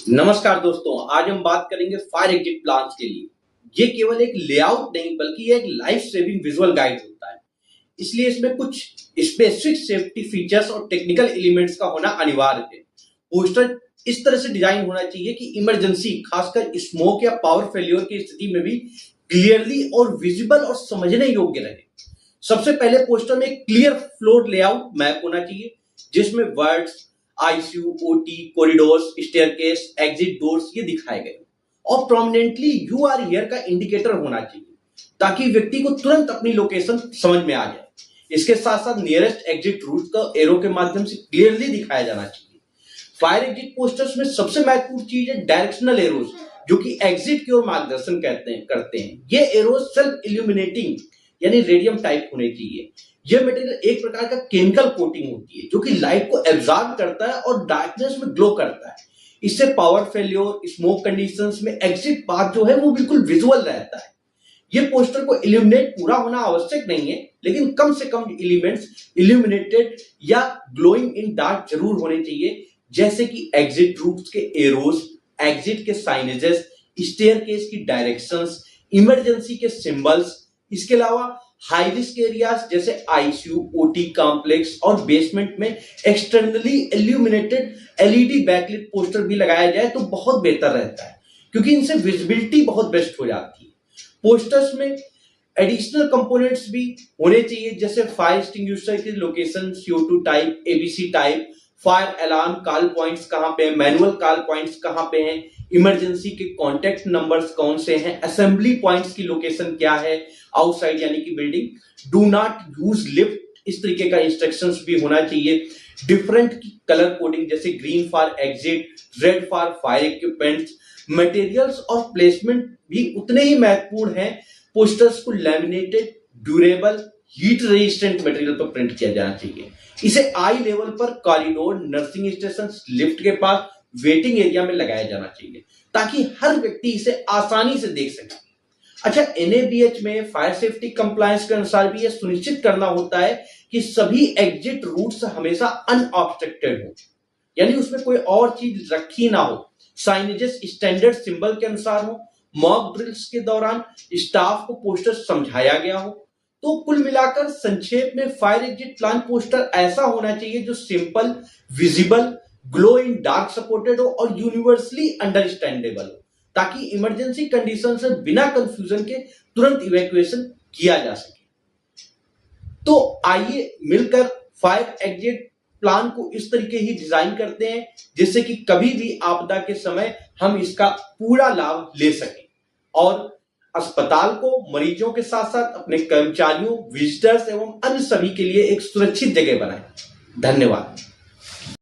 नमस्कार दोस्तों, आज हम बात करेंगे फायर एग्जिट प्लान्स के लिए। ये केवल एक लेआउट नहीं बल्कि ये एक लाइफ सेविंग विजुअल गाइड होता है। इसलिए इसमें कुछ स्पेसिफिक सेफ्टी फीचर्स और टेक्निकल एलिमेंट्स का होना अनिवार्य है। पोस्टर इस तरह से डिजाइन होना चाहिए कि इमरजेंसी, खासकर स्मोक या पावर फेल्योर की स्थिति में भी क्लियरली और विजिबल और समझने योग्य रहे। सबसे पहले पोस्टर में एक क्लियर फ्लोर लेआउट मैप होना चाहिए, जिसमें words ICU, OT, corridors, staircase, exit doors ये दिखाए गए और प्रोमिनेंटली यू आर हियर का इंडिकेटर होना चाहिए ताकि व्यक्ति को तुरंत अपनी लोकेशन समझ में आ जाए। इसके साथ साथ नियरेस्ट एग्जिट रूट का एरो के माध्यम से क्लियरली दिखाया जाना चाहिए। फायर एग्जिट पोस्टर्स में सबसे महत्वपूर्ण चीज है डायरेक्शनल एरोज, जो कि एग्जिट की ओर मार्गदर्शन करते हैं। ये एरोज सेल्फ इल्यूमिनेटिंग यानी रेडियम टाइप होने चाहिए। यह मटेरियल एक प्रकार का केमिकल कोटिंग होती है जो कि लाइट को एब्जॉर्ब करता है और डार्कनेस में ग्लो करता है। इससे पावर फेल्योर, स्मोक कंडीशंस में एग्जिट पाथ जो है वो बिल्कुल विजुअल रहता है। ये पोस्टर को इल्यूमिनेट पूरा होना आवश्यक नहीं है, लेकिन कम से कम एलिमेंट्स इल्यूमिनेटेड या ग्लोइंग इन डार्क जरूर होने चाहिए, जैसे कि एग्जिट रूट्स के एरोज, एग्जिट के साइनेजेस, स्टेयरकेस की डायरेक्शंस, इमरजेंसी के सिंबल्स। इसके अलावा हाई रिस्क एरियाज जैसे आईसीयू, ओटी कॉम्प्लेक्स और बेसमेंट में externally illuminated LED backlit poster भी लगाया जाए तो बहुत बेहतर रहता है, क्योंकि इनसे विजिबिलिटी बहुत बेस्ट हो जाती है। पोस्टर्स में एडिशनल कंपोनेंट्स भी होने चाहिए, जैसे फायर एक्सटिंग्विशर की location, CO2 type, ABC type, fire alarm call points कहां पे हैं, मैनुअल कॉल पॉइंट्स कहां पे हैं, इमरजेंसी के कॉन्टेक्ट नंबर्स कौन से हैं, असेंबली पॉइंट्स की लोकेशन क्या है, आउटसाइड यानी कि building, do not use lift, इस तरीके का इंस्ट्रक्शंस भी होना चाहिए। डिफरेंट कलर कोडिंग जैसे green for exit, red for fire equipments. Materials और प्लेसमेंट भी उतने ही महत्वपूर्ण हैं। पोस्टर्स को laminated, durable, heat resistant material पर प्रिंट किया जाना चाहिए। इसे आई लेवल पर कॉरिडोर, नर्सिंग स्टेशन, लिफ्ट के पास, वेटिंग एरिया में लगाया जाना चाहिए ताकि हर व्यक्ति इसे आसानी से देख सके। अच्छा, एनएबीएच में फायर सेफ्टी कंप्लायंस के अनुसार भी यह सुनिश्चित करना होता है कि सभी एग्जिट रूट्स हमेशा अनऑब्स्ट्रक्टेड हो, यानी उसमें कोई और चीज रखी ना हो। साइनेजेस स्टैंडर्ड सिंबल के अनुसार हो। मॉक ड्रिल्स के दौरान स्टाफ को पोस्टर समझाया गया हो। तो कुल मिलाकर संक्षेप में फायर एग्जिट प्लान पोस्टर ऐसा होना चाहिए जो simple, visible, glow in dark supported हो और यूनिवर्सली अंडरस्टैंडेबल हो, ताकि इमरजेंसी कंडीशन से बिना कंफ्यूजन के तुरंत इवैक्यूएशन किया जा सके। तो आइए मिलकर फायर एग्जिट प्लान को इस तरीके ही डिजाइन करते हैं जिससे कि कभी भी आपदा के समय हम इसका पूरा लाभ ले सकें और अस्पताल को मरीजों के साथ साथ अपने कर्मचारियों, विजिटर्स एवं अन्य सभी के लिए एक सुरक्षित जगह बनाएं। धन्यवाद।